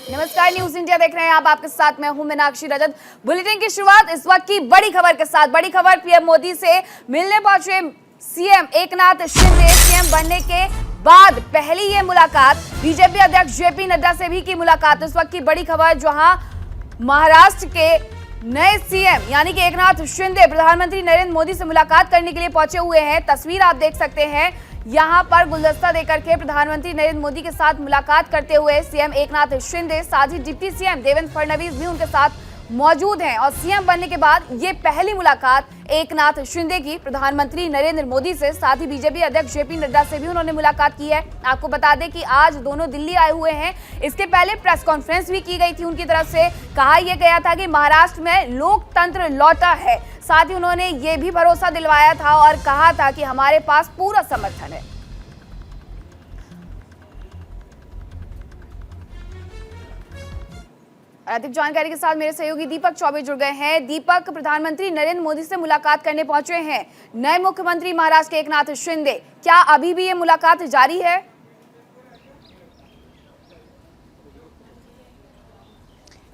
नमस्कार, news India देख रहे हैं आप। आपके साथ मैं हूं मीनाक्षी रजत। बुलेटिन की शुरुआत इस वक्त की बड़ी खबर के साथ। बड़ी खबर, पीएम मोदी से मिलने पहुंचे सीएम एकनाथ शिंदे। सीएम बनने के बाद पहली ये मुलाकात। बीजेपी अध्यक्ष जेपी नड्डा से भी की मुलाकात। इस वक्त की बड़ी खबर, जहां महाराष्ट्र के नए सीएम यानी कि एकनाथ शिंदे प्रधानमंत्री नरेंद्र मोदी से मुलाकात करने के लिए पहुंचे हुए हैं। तस्वीर आप देख सकते हैं, यहां पर गुलदस्ता देकर के प्रधानमंत्री नरेंद्र मोदी के साथ मुलाकात करते हुए सीएम एकनाथ शिंदे, साथ ही डिप्टी सीएम देवेंद्र फडणवीस भी उनके साथ मौजूद हैं। और सीएम बनने के बाद ये पहली मुलाकात एकनाथ शिंदे की प्रधानमंत्री नरेंद्र मोदी से, साथ ही बीजेपी अध्यक्ष जेपी नड्डा से भी उन्होंने मुलाकात की है। आपको बता दें कि आज दोनों दिल्ली आए हुए हैं। इसके पहले प्रेस कॉन्फ्रेंस भी की गई थी उनकी तरफ से। कहा यह गया था कि महाराष्ट्र में लोकतंत्र लौटा है। साथ ही उन्होंने ये भी भरोसा दिलवाया था और कहा था कि हमारे पास पूरा समर्थन है। अधिक जानकारी के साथ मेरे सहयोगी दीपक चौबे जुड़ गए हैं। दीपक, प्रधानमंत्री नरेंद्र मोदी से मुलाकात करने पहुंचे हैं नए मुख्यमंत्री महाराष्ट्र के एकनाथ शिंदे। क्या अभी भी ये मुलाकात जारी है?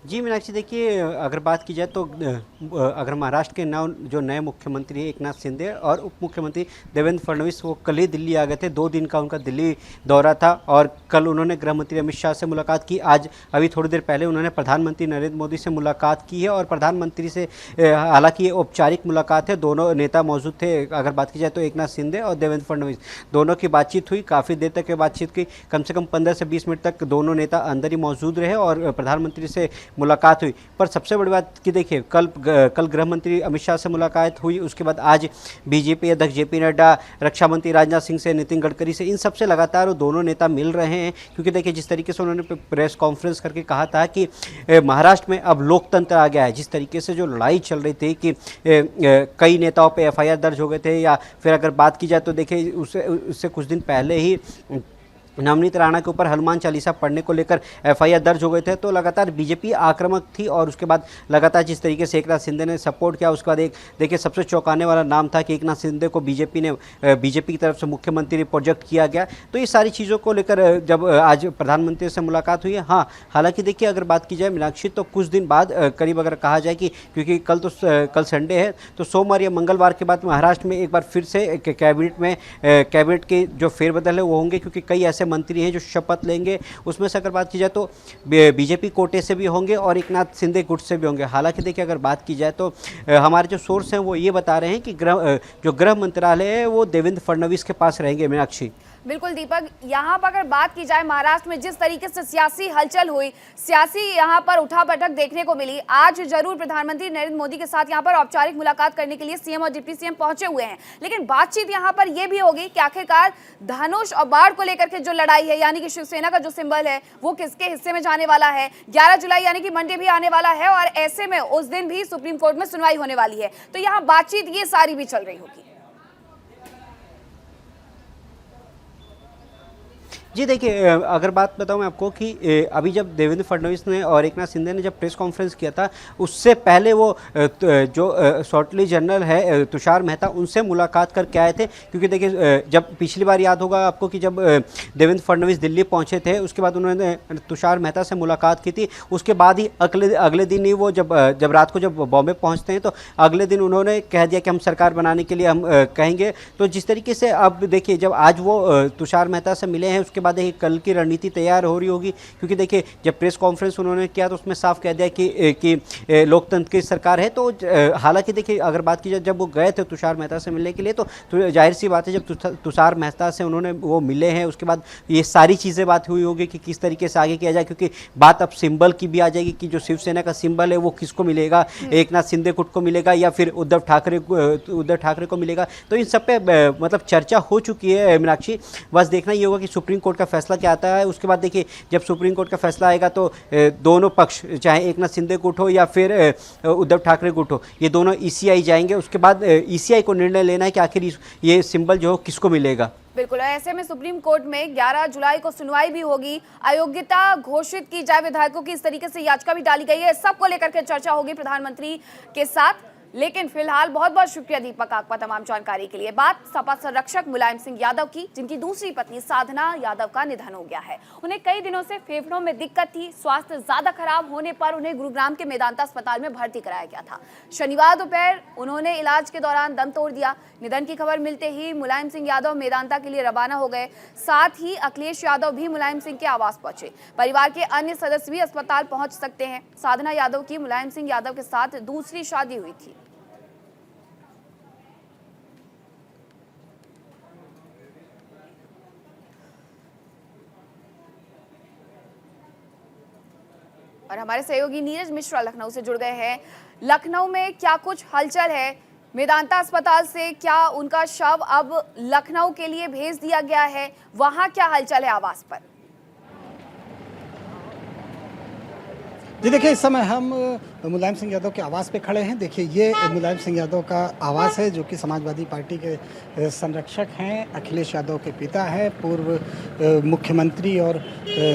जी मीनाक्षी, देखिए अगर बात की जाए तो अगर महाराष्ट्र के जो नए मुख्यमंत्री हैं एकनाथ शिंदे और उप मुख्यमंत्री देवेंद्र फडणवीस, वो कल ही दिल्ली आ गए थे। 2 दिन का उनका दिल्ली दौरा था और कल उन्होंने गृह मंत्री अमित शाह से मुलाकात की। आज अभी थोड़ी देर पहले उन्होंने प्रधानमंत्री नरेंद्र मोदी से मुलाकात की है और प्रधानमंत्री से, हालांकि ये औपचारिक मुलाकात है, दोनों नेता मौजूद थे। अगर बात की जाए तो एकनाथ शिंदे और देवेंद्र फडणवीस दोनों की बातचीत हुई। काफ़ी देर तक बातचीत की, कम से कम 15 से 20 मिनट तक दोनों नेता अंदर ही मौजूद रहे और प्रधानमंत्री से मुलाकात हुई। पर सबसे बड़ी बात कि देखिए, कल गृह मंत्री अमित शाह से मुलाकात हुई, उसके बाद आज बीजेपी अध्यक्ष जेपी नड्डा, रक्षा मंत्री राजनाथ सिंह से, नितिन गडकरी से, इन सबसे लगातार वो दोनों नेता मिल रहे हैं। क्योंकि देखिए, जिस तरीके से उन्होंने प्रेस कॉन्फ्रेंस करके कहा था कि महाराष्ट्र में अब लोकतंत्र आ गया है। जिस तरीके से जो लड़ाई चल रही थी कि कई नेताओं पर FIR दर्ज हो गए थे, या फिर अगर बात की जाए तो देखिए उससे कुछ दिन पहले ही नवनीत राणा के ऊपर हनुमान चालीसा पढ़ने को लेकर FIR दर्ज हो गए थे। तो लगातार बीजेपी आक्रामक थी और उसके बाद लगातार जिस तरीके से एकनाथ शिंदे ने सपोर्ट किया, उसके बाद एक देखिए सबसे चौंकाने वाला नाम था कि एकनाथ शिंदे को बीजेपी की तरफ से मुख्यमंत्री प्रोजेक्ट किया गया। तो ये सारी चीज़ों को लेकर जब आज प्रधानमंत्री से मुलाकात हुई है। हाँ, हालांकि देखिए अगर बात की जाए मीनाक्षी, तो कुछ दिन बाद करीब अगर कहा जाए कि क्योंकि कल संडे है, तो सोमवार या मंगलवार के बाद महाराष्ट्र में एक बार फिर से कैबिनेट के जो फेरबदल है वो होंगे। क्योंकि कई ऐसे मंत्री हैं जो शपथ लेंगे। उसमें से अगर बात की जाए तो बीजेपी कोटे से भी होंगे और एकनाथ शिंदे गुट से भी होंगे। हालांकि देखिए अगर बात की जाए तो हमारे जो सोर्स हैं वो ये बता रहे हैं कि जो गृह मंत्रालय है वो देवेंद्र फडणवीस के पास रहेंगे। मीनाक्षी, बिल्कुल दीपक, यहाँ पर अगर बात की जाए महाराष्ट्र में जिस तरीके से सियासी हलचल हुई, सियासी यहाँ पर उठापटक देखने को मिली। आज जरूर प्रधानमंत्री नरेंद्र मोदी के साथ यहाँ पर औपचारिक मुलाकात करने के लिए सीएम और डिप्टी सीएम पहुंचे हुए हैं, लेकिन बातचीत यहाँ पर यह भी होगी कि आखिरकार धनुष और बाढ़ को लेकर के जो लड़ाई है, यानी कि शिवसेना का जो सिंबल है वो किसके हिस्से में जाने वाला है। 11 जुलाई यानी कि मंडे भी आने वाला है और ऐसे में उस दिन भी सुप्रीम कोर्ट में सुनवाई होने वाली है। तो यहाँ बातचीत ये सारी भी चल रही होगी। जी देखिए, अगर बात बताऊं मैं आपको कि अभी जब देवेंद्र फडणवीस ने और एकनाथ शिंदे ने जब प्रेस कॉन्फ्रेंस किया था, उससे पहले वो जो सॉलिसिटर जनरल है तुषार मेहता, उनसे मुलाकात करके आए थे। क्योंकि देखिए जब पिछली बार याद होगा आपको कि जब देवेंद्र फडणवीस दिल्ली पहुंचे थे, उसके बाद उन्होंने तुषार मेहता से मुलाकात की थी। उसके बाद ही अगले दिन ही वो जब रात को जब बॉम्बे पहुँचते हैं तो अगले दिन उन्होंने कह दिया कि हम सरकार बनाने के लिए हम कहेंगे। तो जिस तरीके से अब देखिए, जब आज वो तुषार मेहता से मिले हैं, उसके बाद देखिए कल की रणनीति तैयार हो रही होगी। क्योंकि देखिए जब प्रेस कॉन्फ्रेंस उन्होंने किया तो उसमें साफ कह दिया कि लोकतंत्र की सरकार है। तो हालांकि देखिए अगर बात की जाए, जब वो गए थे तुषार मेहता से मिलने के लिए, तो जाहिर सी बात है जब तुषार मेहता से उन्होंने वो मिले हैं, उसके बाद ये सारी चीज़ें बात हुई होगी कि किस तरीके से आगे किया जाए। क्योंकि बात अब सिंबल की भी आ जाएगी कि जो शिवसेना का सिंबल है वो किसको मिलेगा, एकनाथ शिंदे गुट को मिलेगा या फिर उद्धव ठाकरे को मिलेगा। तो इन सब पे मतलब चर्चा हो चुकी है मीनाक्षी। बस देखना ये होगा कि सुप्रीम कोर्ट का फैसला क्या आता है। उसके बाद देखिए जब सुप्रीम कोर्ट का फैसला आएगा तो दोनों पक्ष, चाहे एकनाथ शिंदे गुट हो या फिर उद्धव ठाकरे गुट हो, ये दोनों ECI जाएंगे। उसके बाद ECI को निर्णय लेना है कि आखिर ये सिंबल जो हो किसको मिलेगा। बिल्कुल, ऐसे में सुप्रीम कोर्ट में 11 जुलाई को सुनवाई भी होगी। अयोग्यता घोषित की जाए विधायकों की, इस तरीके से याचिका भी डाली गई है। सबको लेकर के चर्चा होगी प्रधानमंत्री के साथ। लेकिन फिलहाल बहुत बहुत शुक्रिया दीपक आपका तमाम जानकारी के लिए। बात सपा संरक्षक मुलायम सिंह यादव की, जिनकी दूसरी पत्नी साधना यादव का निधन हो गया है। उन्हें कई दिनों से फेफड़ों में दिक्कत थी। स्वास्थ्य ज्यादा खराब होने पर उन्हें गुरुग्राम के मेदांता अस्पताल में भर्ती कराया गया था। शनिवार दोपहर उन्होंने इलाज के दौरान दम तोड़ दिया। निधन की खबर मिलते ही मुलायम सिंह यादव मेदांता के लिए रवाना हो गए। साथ ही अखिलेश यादव भी मुलायम सिंह के आवास पहुंचे। परिवार के अन्य सदस्य भी अस्पताल पहुंच सकते हैं। साधना यादव की मुलायम सिंह यादव के साथ दूसरी शादी हुई थी। और हमारे सहयोगी नीरज मिश्रा लखनऊ से जुड़ गए हैं। लखनऊ में क्या कुछ हलचल है? मेदांता अस्पताल से क्या उनका शव अब लखनऊ के लिए भेज दिया गया है? वहां क्या हलचल है आवास पर? जी देखिए, इस समय हम मुलायम सिंह यादव के आवास पे खड़े हैं। देखिए, ये मुलायम सिंह यादव का आवास है, जो कि समाजवादी पार्टी के संरक्षक हैं। अखिलेश यादव के पिता हैं, पूर्व मुख्यमंत्री और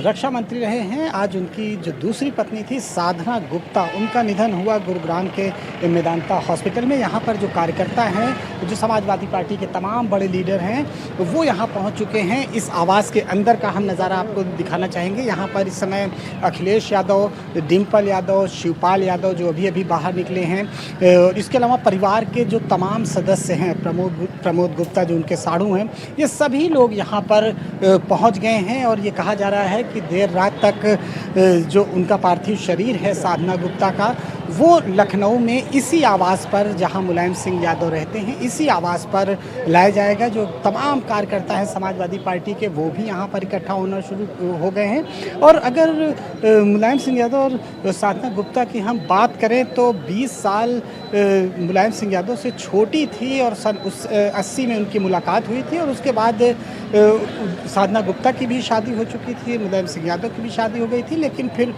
रक्षा मंत्री रहे हैं। आज उनकी जो दूसरी पत्नी थी साधना गुप्ता, उनका निधन हुआ गुरुग्राम के मेदांता हॉस्पिटल में। यहाँ पर जो कार्यकर्ता हैं, जो समाजवादी पार्टी के तमाम बड़े लीडर हैं, वो यहाँ पहुँच चुके हैं। इस आवास के अंदर का हम नज़ारा आपको दिखाना चाहेंगे। यहाँ पर इस समय अखिलेश यादव, डिम्पल यादव, शिवपाल यादव जो अभी बाहर निकले हैं, और इसके अलावा परिवार के जो तमाम सदस्य हैं, प्रमोद गुप्ता जो उनके साड़ू हैं, ये सभी लोग यहाँ पर पहुँच गए हैं। और ये कहा जा रहा है कि देर रात तक जो उनका पार्थिव शरीर है साधना गुप्ता का, वो लखनऊ में इसी आवास पर, जहाँ मुलायम सिंह यादव रहते हैं, इसी आवास पर लाया जाएगा। जो तमाम कार्यकर्ता हैं समाजवादी पार्टी के, वो भी यहाँ पर इकट्ठा होना शुरू हो गए हैं। और अगर मुलायम सिंह यादव और साधना गुप्ता की हम बात करें तो 20 साल मुलायम सिंह यादव से छोटी थी, और सन 80 में उनकी मुलाकात हुई थी। और उसके बाद साधना गुप्ता की भी शादी हो चुकी थी, मुलायम सिंह यादव की भी शादी हो गई थी। लेकिन फिर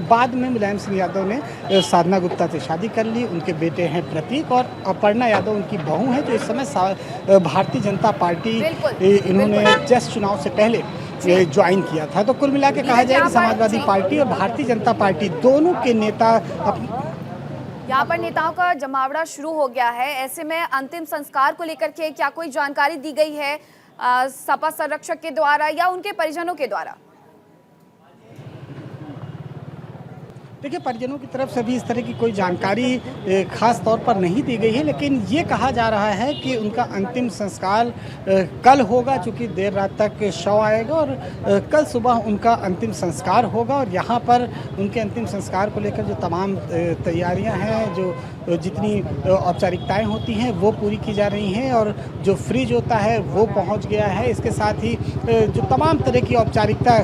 बाद में मुलायम सिंह यादव ने साधना गुप्ता से शादी कर ली। उनके बेटे हैं प्रतीक, और अपर्णा यादव उनकी बहू है, जो इस समय भारतीय जनता पार्टी इन्होंने जस्ट चुनाव से पहले ज्वाइन किया था। तो कुल मिला के कहा जाए कि समाजवादी पार्टी और भारतीय जनता पार्टी दोनों के नेता यहाँ पर नेताओं का जमावड़ा शुरू हो गया है। ऐसे में अंतिम संस्कार को लेकर के क्या कोई जानकारी दी गई है सपा संरक्षक के द्वारा या उनके परिजनों के द्वारा? देखिए, परिजनों की तरफ से भी इस तरह की कोई जानकारी खास तौर पर नहीं दी गई है। लेकिन ये कहा जा रहा है कि उनका अंतिम संस्कार कल होगा, चूँकि देर रात तक शव आएगा, और कल सुबह उनका अंतिम संस्कार होगा। और यहाँ पर उनके अंतिम संस्कार को लेकर जो तमाम तैयारियां हैं, जो जितनी औपचारिकताएं होती हैं, वो पूरी की जा रही हैं। और जो फ्रिज होता है वो पहुँच गया है। इसके साथ ही जो तमाम तरह की औपचारिकता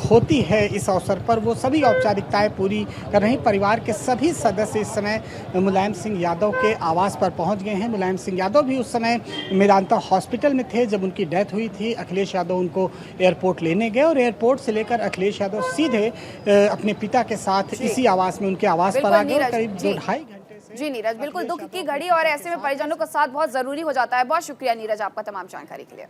होती है इस अवसर पर, वो सभी औपचारिकताएँ पूरी कर रहे हैं। परिवार के सभी सदस्य इस समय मुलायम सिंह यादव के आवास पर पहुंच गए हैं। मुलायम सिंह यादव भी उस समय मेदांता हॉस्पिटल में थे जब उनकी डेथ हुई थी। अखिलेश यादव उनको एयरपोर्ट लेने गए, और एयरपोर्ट से लेकर अखिलेश यादव सीधे अपने पिता के साथ इसी आवास में, उनके आवास पर आ गए। करीब 2-2.5 घंटे से। जी नीरज, बिल्कुल दुख की घड़ी, और ऐसे में परिजनों का साथ बहुत जरूरी हो जाता है। बहुत शुक्रिया नीरज आपका तमाम जानकारी के लिए।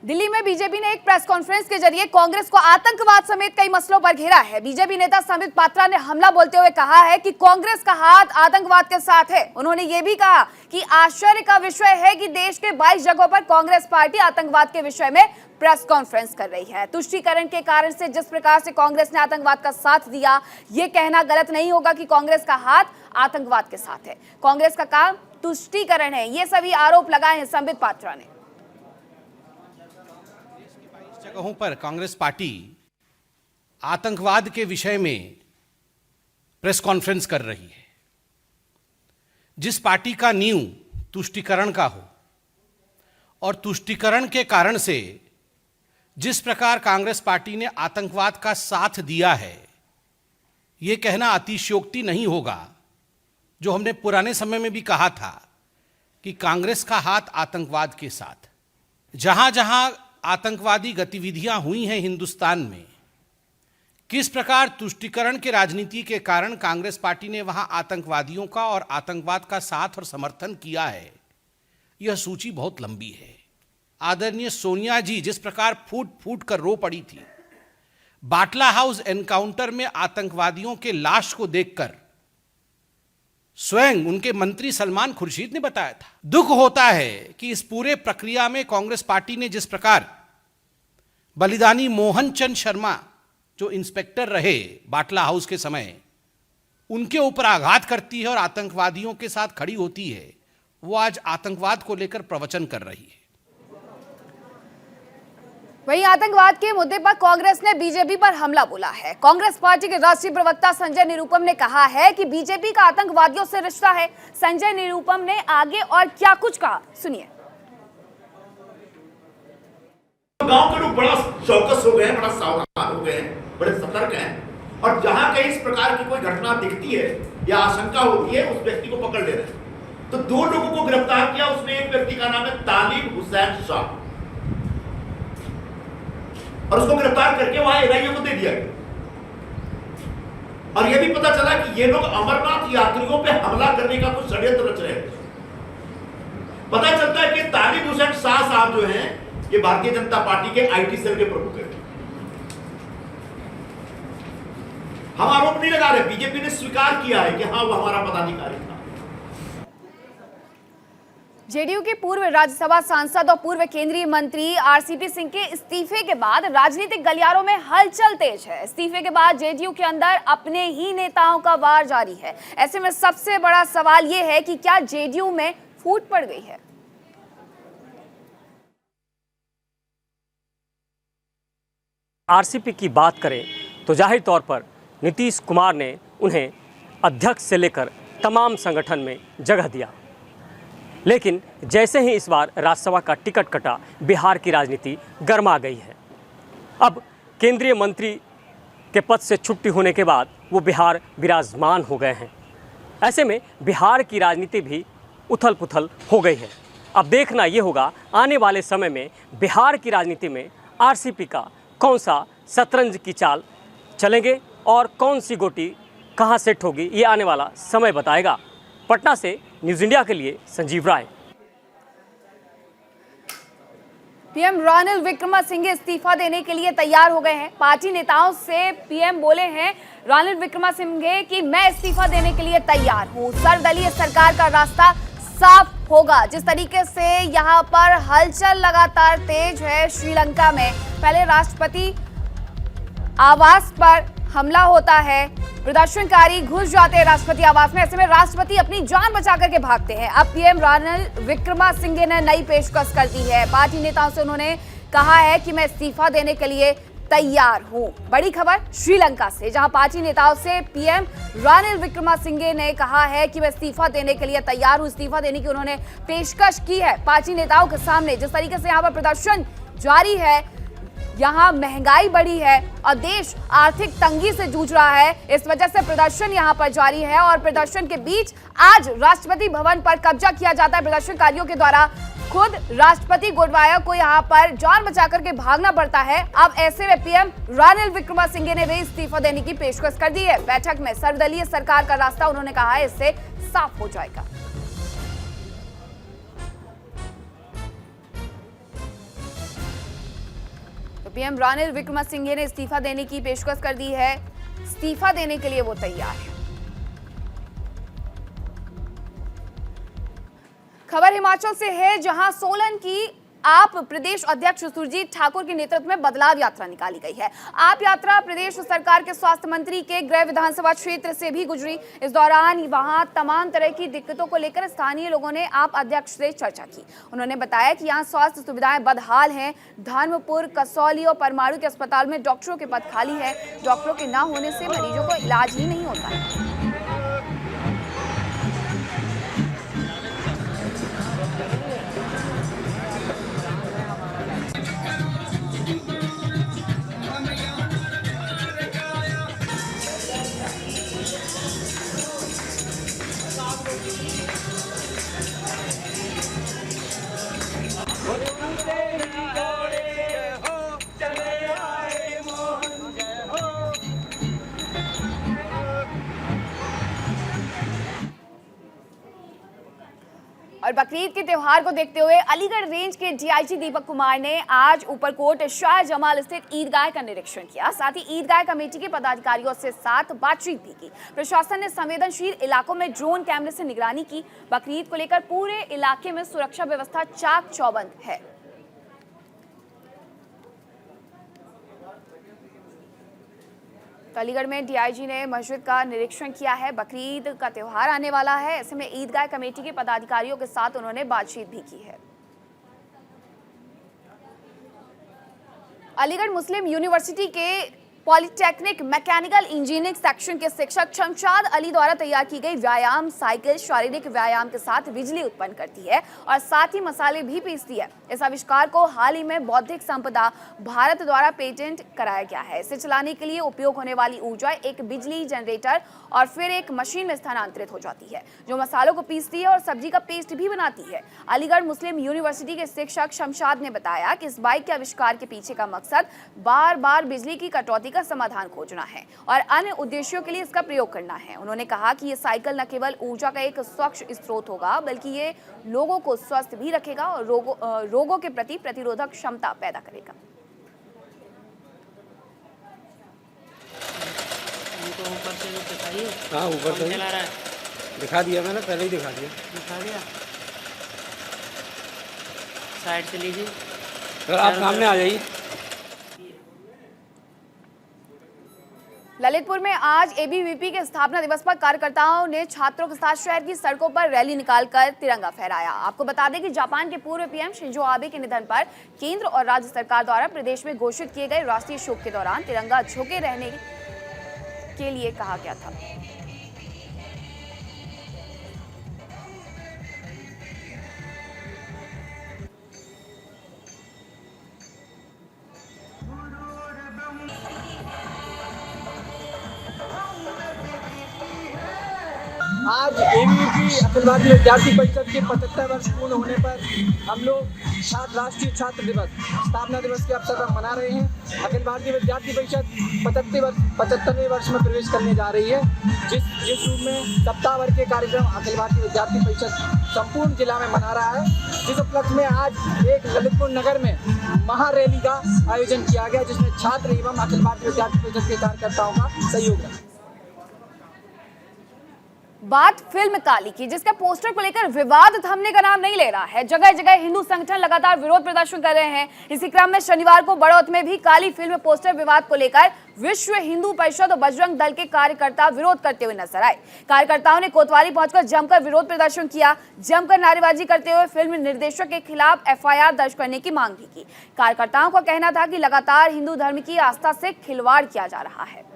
दिल्ली में बीजेपी ने एक प्रेस कॉन्फ्रेंस के जरिए कांग्रेस को आतंकवाद समेत कई मसलों पर घेरा है। बीजेपी नेता संबित पात्रा ने हमला बोलते हुए कहा है कि कांग्रेस का हाथ आतंकवाद के साथ है। उन्होंने ये भी कहा कि आश्चर्य का विषय है कि देश के 22 जगहों पर कांग्रेस पार्टी आतंकवाद के विषय में प्रेस कॉन्फ्रेंस कर रही है। तुष्टीकरण के कारण से जिस प्रकार से कांग्रेस ने आतंकवाद का साथ दिया, ये कहना गलत नहीं होगा कि कांग्रेस का हाथ आतंकवाद के साथ है। कांग्रेस का काम तुष्टीकरण है, ये सभी आरोप लगाए हैं संबित पात्रा ने। जगहों पर कांग्रेस पार्टी आतंकवाद के विषय में प्रेस कॉन्फ्रेंस कर रही है। जिस पार्टी का नींव तुष्टीकरण का हो, और तुष्टीकरण के कारण से जिस प्रकार कांग्रेस पार्टी ने आतंकवाद का साथ दिया है, यह कहना अतिशयोक्ति नहीं होगा। जो हमने पुराने समय में भी कहा था कि कांग्रेस का हाथ आतंकवाद के साथ, जहां जहां आतंकवादी गतिविधियां हुई हैं हिंदुस्तान में, किस प्रकार तुष्टीकरण के राजनीति के कारण कांग्रेस पार्टी ने वहां आतंकवादियों का और आतंकवाद का साथ और समर्थन किया है, यह सूची बहुत लंबी है। आदरणीय सोनिया जी जिस प्रकार फूट फूट कर रो पड़ी थी, बाटला हाउस एनकाउंटर में आतंकवादियों के लाश को देखकर स्वयं उनके मंत्री सलमान खुर्शीद ने बताया था। दुख होता है कि इस पूरे प्रक्रिया में कांग्रेस पार्टी ने जिस प्रकार बलिदानी मोहन चंद शर्मा जो इंस्पेक्टर रहे बाटला हाउस के समय, उनके ऊपर आघात करती है और आतंकवादियों के साथ खड़ी होती है, वो आज आतंकवाद को लेकर प्रवचन कर रही है। वहीं आतंकवाद के मुद्दे पर कांग्रेस ने बीजेपी पर हमला बोला है। कांग्रेस पार्टी के राष्ट्रीय प्रवक्ता संजय निरुपम ने कहा है कि बीजेपी का आतंकवादियों से रिश्ता है। संजय निरुपम ने आगे और क्या कुछ कहा, सुनिए। गांव के लोग बड़ा चौकस हो गए हैं, बड़ा सावधान हो गए हैं, बड़े सतर्क हैं और जहां कहीं इस प्रकार की कोई घटना दिखती है या आशंका होती है उस व्यक्ति को पकड़ ले रहे हैं। तो 2 लोगों को गिरफ्तार किया, उसमें एक व्यक्ति का नाम है तालिब हुसैन शाह और उसको गिरफ्तार करके वहां एनआईए को दे दिया गया। और यह भी पता चला कि ये लोग अमरनाथ यात्रियों पे हमला करने का कुछ षड्यंत्र रच रहे हैं। पता चलता है कि तालिब हुसैन शाह साहब जो हैं ये भारतीय जनता पार्टी के आईटी सेल के प्रमुख हैं। हम आरोप नहीं लगा रहे, बीजेपी ने स्वीकार किया है कि हाँ वो हमारा पदाधिकारी था। जेडीयू के पूर्व राज्यसभा सांसद और पूर्व केंद्रीय मंत्री आरसीपी सिंह के इस्तीफे के बाद राजनीतिक गलियारों में हलचल तेज है। इस्तीफे के बाद जेडीयू के अंदर अपने ही नेताओं का वार जारी है। ऐसे में सबसे बड़ा सवाल यह है कि क्या जेडीयू में फूट पड़ गई है। आरसीपी की बात करें तो जाहिर तौर पर नीतीश कुमार ने उन्हें अध्यक्ष से लेकर तमाम संगठन में जगह दिया, लेकिन जैसे ही इस बार राज्यसभा का टिकट कटा, बिहार की राजनीति गर्मा गई है। अब केंद्रीय मंत्री के पद से छुट्टी होने के बाद वो बिहार विराजमान हो गए हैं। ऐसे में बिहार की राजनीति भी उथल पुथल हो गई है। अब देखना ये होगा आने वाले समय में बिहार की राजनीति में आरसीपी का कौन सा शतरंज की चाल चलेंगे और कौन सी गोटी कहां सेट होगी, ये आने वाला समय बताएगा। पटना से न्यूज़ इंडिया के लिए संजीव राय। पीएम रानिल विक्रमसिंघे इस्तीफा देने के लिए तैयार हो गए हैं। पार्टी नेताओं से पीएम बोले हैं रानिल विक्रमसिंघे कि मैं इस्तीफा देने के लिए तैयार हूं, सर्वदलीय सरकार का रास्ता साफ होगा। जिस तरीके से यहां पर हलचल लगातार तेज है श्रीलंका में, पहले राष्ट्रपति आवास पर हमला होता है, प्रदर्शनकारी घुस जाते हैं राष्ट्रपति आवास में। ऐसे में राष्ट्रपति अपनी जान बचा करके भागते हैं। अब पीएम रानिल विक्रमसिंघे ने नई पेशकश कर दी है। पार्टी नेताओं से उन्होंने कहा है कि मैं इस्तीफा देने के लिए तैयार हूं। बड़ी खबर श्रीलंका से, जहां पार्टी नेताओं से पीएम रानिल विक्रमसिंघे ने कहा है कि मैं इस्तीफा देने के लिए तैयार हूं। इस्तीफा देने की उन्होंने पेशकश की है पार्टी नेताओं के सामने। जिस तरीके से यहां पर प्रदर्शन जारी है, यहाँ महंगाई बढ़ी है और देश आर्थिक तंगी से जूझ रहा है, इस वजह से प्रदर्शन यहाँ पर जारी है। और प्रदर्शन के बीच आज राष्ट्रपति भवन पर कब्जा किया जाता है प्रदर्शनकारियों के द्वारा। खुद राष्ट्रपति गोडवाया को यहाँ पर जान बचा करके भागना पड़ता है। अब ऐसे में पीएम रानिल विक्रमसिंघे ने भी इस्तीफा देने की पेशकश कर दी है। बैठक में सर्वदलीय सरकार का रास्ता उन्होंने कहा है इससे साफ हो जाएगा। पीएम रानिल विक्रमसिंघे ने इस्तीफा देने की पेशकश कर दी है। इस्तीफा देने के लिए वो तैयार है। खबर हिमाचल से है, जहां सोलन की आप प्रदेश अध्यक्ष सुरजीत ठाकुर के नेतृत्व में बदलाव यात्रा निकाली गई है। आप यात्रा प्रदेश सरकार के स्वास्थ्य मंत्री के गृह विधानसभा क्षेत्र से भी गुजरी। इस दौरान वहां तमाम तरह की दिक्कतों को लेकर स्थानीय लोगों ने आप अध्यक्ष से चर्चा की। उन्होंने बताया कि यहां स्वास्थ्य सुविधाएं बदहाल हैं। धर्मपुर, कसौली और परमाणु के अस्पताल में डॉक्टरों के पद खाली है। डॉक्टरों के न होने से मरीजों को इलाज ही नहीं होता है। और बकरीद के त्योहार को देखते हुए अलीगढ़ रेंज के डीआईजी दीपक कुमार ने आज ऊपरकोट शाह जमाल स्थित ईदगाह का निरीक्षण किया। साथ ही ईदगाह कमेटी के पदाधिकारियों से साथ बातचीत भी की। प्रशासन ने संवेदनशील इलाकों में ड्रोन कैमरे से निगरानी की। बकरीद को लेकर पूरे इलाके में सुरक्षा व्यवस्था चाक चौबंद है। अलीगढ़ में डीआईजी ने मस्जिद का निरीक्षण किया है। बकरीद का त्योहार आने वाला है, ऐसे में ईदगाह कमेटी के पदाधिकारियों के साथ उन्होंने बातचीत भी की है। अलीगढ़ मुस्लिम यूनिवर्सिटी के पॉलिटेक्निक मैकेनिकल इंजीनियरिंग सेक्शन के शिक्षक शमशाद अली द्वारा तैयार की गई व्यायाम साइकिल शारीरिक व्यायाम के साथ बिजली उत्पन्न करती है और साथ ही मसाले भी पीसती है। इस आविष्कार को हाल ही में बौद्धिक संपदा भारत द्वारा पेटेंट कराया गया है। इसे चलाने के लिए उपयोग होने वाली ऊर्जा एक बिजली जनरेटर और फिर एक मशीन में स्थानांतरित हो जाती है, जो मसालों को पीसती है और सब्जी का पेस्ट भी बनाती है। अलीगढ़ मुस्लिम यूनिवर्सिटी के शिक्षक शमशाद ने बताया कि इस बाइक के आविष्कार के पीछे का मकसद बार बार बिजली की कटौती का समाधान खोजना है और अन्य उद्देश्यों के लिए इसका प्रयोग करना है। उन्होंने कहा कि ये साइकिल न केवल ऊर्जा का एक स्वच्छ स्रोत होगा, बल्कि ये लोगों को स्वस्थ भी रखेगा और रोगों के प्रति प्रतिरोधक क्षमता पैदा करेगा। ऊपर से दिखाइए। हाँ, ऊपर से चला रहा है। दिखा दिया मैंने, पहले ही दिखा दिया। साइड से लीजिए। सर आप सामने आ जाइए। ललितपुर में आज एबीवीपी के स्थापना दिवस पर कार्यकर्ताओं ने छात्रों के साथ शहर की सड़कों पर रैली निकालकर तिरंगा फहराया। आपको बता दें कि जापान के पूर्व पीएम शिंजो आबे के निधन पर केंद्र और राज्य सरकार द्वारा प्रदेश में घोषित किए गए राष्ट्रीय शोक के दौरान तिरंगा झुके रहने के लिए कहा गया था। आज एबीवीपी अखिल भारतीय विद्यार्थी परिषद के 75 वर्ष पूर्ण होने पर हम लोग राष्ट्रीय छात्र दिवस स्थापना दिवस के अवसर पर मना रहे हैं। अखिल भारतीय विद्यार्थी परिषद 75वें वर्ष में प्रवेश करने जा रही है, जिस रूप में सप्ताह भर के कार्यक्रम अखिल भारतीय विद्यार्थी परिषद संपूर्ण जिला में मना रहा है, जिस उपलक्ष्य में आज एक ललितपुर नगर में महारैली का आयोजन किया गया, जिसमें छात्र एवं अखिल भारतीय विद्यार्थी परिषद के कार्यकर्ताओं का सहयोग रहा। बात फिल्म काली की, जिसका पोस्टर को लेकर विवाद थमने का नाम नहीं ले रहा है। जगह जगह हिंदू संगठन लगातार विरोध प्रदर्शन कर रहे हैं। इसी क्रम में शनिवार को बड़ौत में भी काली फिल्म पोस्टर विवाद को लेकर विश्व हिंदू परिषद और बजरंग दल के कार्यकर्ता विरोध करते हुए नजर आए। कार्यकर्ताओं ने कोतवाली पहुंचकर जमकर विरोध प्रदर्शन किया। जमकर नारेबाजी करते हुए फिल्म निर्देशक के खिलाफ एफआईआर दर्ज करने की मांग भी की। कार्यकर्ताओं का कहना था कि लगातार हिंदू धर्म की आस्था से खिलवाड़ किया जा रहा है।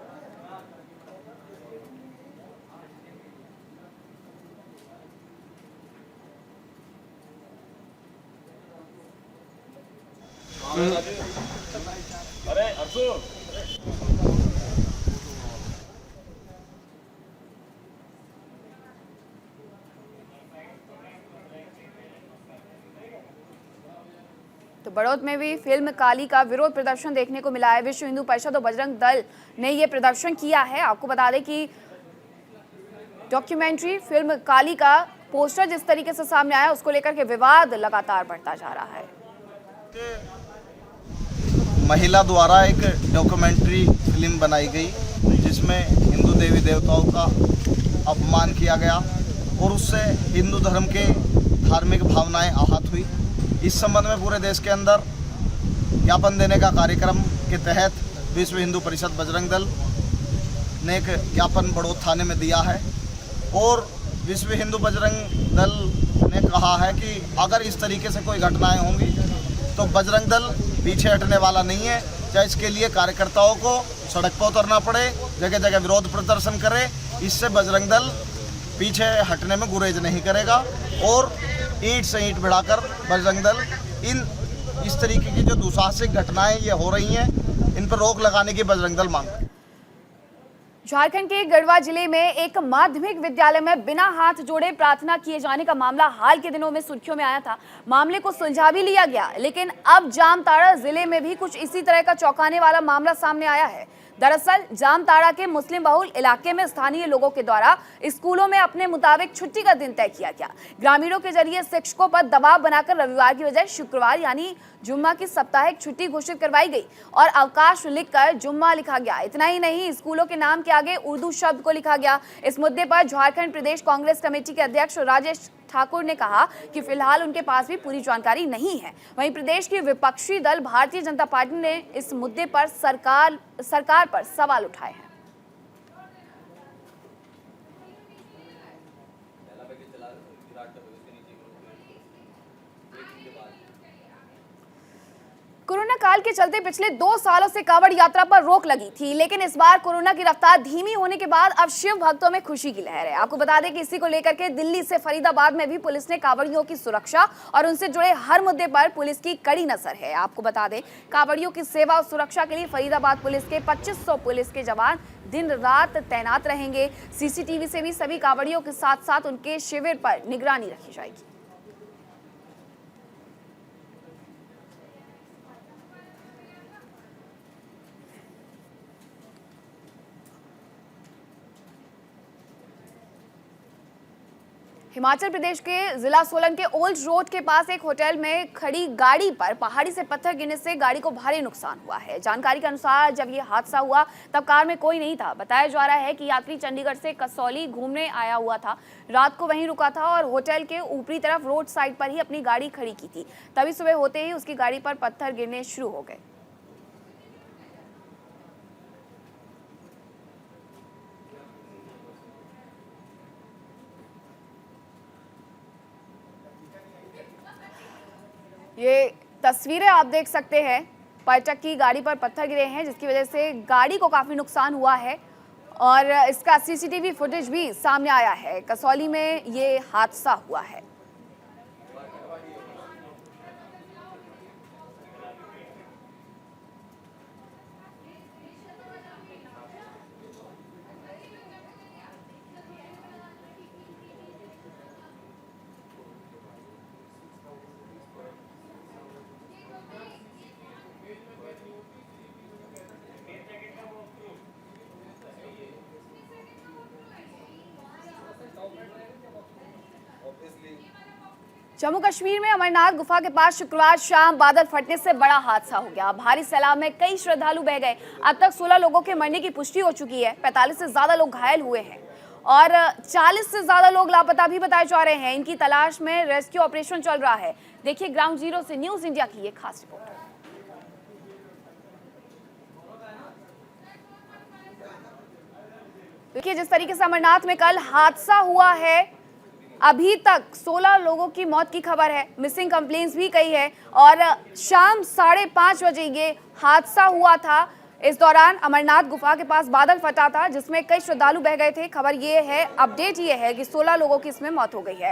अरे अर्जुन, तो बड़ौत में भी फिल्म काली का विरोध प्रदर्शन देखने को मिला है। विश्व हिंदू परिषद और बजरंग दल ने यह प्रदर्शन किया है। आपको बता दें कि डॉक्यूमेंट्री फिल्म काली का पोस्टर जिस तरीके से सामने आया, उसको लेकर के विवाद लगातार बढ़ता जा रहा है। महिला द्वारा एक डॉक्यूमेंट्री फिल्म बनाई गई, जिसमें हिंदू देवी देवताओं का अपमान किया गया और उससे हिंदू धर्म के धार्मिक भावनाएं आहत हुई। इस संबंध में पूरे देश के अंदर ज्ञापन देने का कार्यक्रम के तहत विश्व हिंदू परिषद बजरंग दल ने एक ज्ञापन बड़ौत थाने में दिया है और विश्व हिंदू बजरंग दल ने कहा है कि अगर इस तरीके से कोई घटनाएं होंगी तो बजरंग दल पीछे हटने वाला नहीं है। चाहे इसके लिए कार्यकर्ताओं को सड़क पर उतरना पड़े, जगह जगह विरोध प्रदर्शन करे, इससे बजरंग दल पीछे हटने में गुरेज नहीं करेगा और ईंट से ईंट भिड़ाकर बजरंग दल इस तरीके की जो दुस्साहसिक घटनाएं ये हो रही हैं, इन पर रोक लगाने की बजरंग दल मांग। झारखंड के गढ़वा जिले में एक माध्यमिक विद्यालय में बिना हाथ जोड़े प्रार्थना किए जाने का मामला हाल के दिनों में सुर्खियों में आया था। मामले को सुलझा भी लिया गया, लेकिन अब जामताड़ा जिले में भी कुछ इसी तरह का चौंकाने वाला मामला सामने आया है। दरअसल जामताड़ा के मुस्लिम बहुल इलाके में स्थानीय लोगों के द्वारा स्कूलों में अपने मुताबिक छुट्टी का दिन तय किया गया। ग्रामीणों के जरिए शिक्षकों पर दबाव बनाकर रविवार की बजाय शुक्रवार यानी जुम्मा की साप्ताहिक छुट्टी घोषित करवाई गई और अवकाश लिखकर जुम्मा लिखा गया। इतना ही नहीं, स्कूलों के नाम के आगे उर्दू शब्द को लिखा गया। इस मुद्दे पर झारखंड प्रदेश कांग्रेस कमेटी के अध्यक्ष राजेश ठाकुर ने कहा कि फिलहाल उनके पास भी पूरी जानकारी नहीं है। वहीं प्रदेश की विपक्षी दल भारतीय जनता पार्टी ने इस मुद्दे पर सरकार पर सवाल उठाए हैं। कोरोना काल के चलते पिछले 2 सालों से कांवड़ यात्रा पर रोक लगी थी, लेकिन इस बार कोरोना की रफ्तार धीमी होने के बाद अब शिव भक्तों में खुशी की लहर है। आपको बता दें कि इसी को लेकर के दिल्ली से फरीदाबाद में भी पुलिस ने कांवड़ियों की सुरक्षा और उनसे जुड़े हर मुद्दे पर पुलिस की कड़ी नजर है। आपको बता दें, कांवड़ियों की सेवा और सुरक्षा के लिए फरीदाबाद पुलिस के 2500 पुलिस के जवान दिन रात तैनात रहेंगे। सीसीटीवी से भी सभी कांवड़ियों के साथ साथ उनके शिविर पर निगरानी रखी जाएगी। हिमाचल प्रदेश के जिला सोलन के ओल्ड रोड के पास एक होटल में खड़ी गाड़ी पर पहाड़ी से पत्थर गिरने से गाड़ी को भारी नुकसान हुआ है। जानकारी के अनुसार जब ये हादसा हुआ तब कार में कोई नहीं था। बताया जा रहा है कि यात्री चंडीगढ़ से कसौली घूमने आया हुआ था, रात को वहीं रुका था और होटल के ऊपरी तरफ रोड साइड पर ही अपनी गाड़ी खड़ी की थी। तभी सुबह होते ही उसकी गाड़ी पर पत्थर गिरने शुरू हो गए। ये तस्वीरें आप देख सकते हैं, पर्यटक की गाड़ी पर पत्थर गिरे हैं जिसकी वजह से गाड़ी को काफी नुकसान हुआ है और इसका सीसीटीवी फुटेज भी सामने आया है। कसौली में ये हादसा हुआ है। जम्मू कश्मीर में अमरनाथ गुफा के पास शुक्रवार शाम बादल फटने से बड़ा हादसा हो गया। भारी सैलाब में कई श्रद्धालु बह गए। अब तक 16 लोगों के मरने की पुष्टि हो चुकी है। 45 से ज्यादा लोग घायल हुए हैं और 40 से ज्यादा लोग लापता भी बताए जा रहे हैं। इनकी तलाश में रेस्क्यू ऑपरेशन चल रहा है। देखिए ग्राउंड जीरो से न्यूज इंडिया की ये खास रिपोर्ट। देखिए जिस तरीके से अमरनाथ में कल हादसा हुआ है, अभी तक 16 लोगों की मौत की खबर है। मिसिंग कंप्लेंट्स भी कई है और शाम 5:30 बजे ये हादसा हुआ था। इस दौरान अमरनाथ गुफा के पास बादल फटा था जिसमें कई श्रद्धालु बह गए थे। खबर ये है, अपडेट ये है कि 16 लोगों की इसमें मौत हो गई है।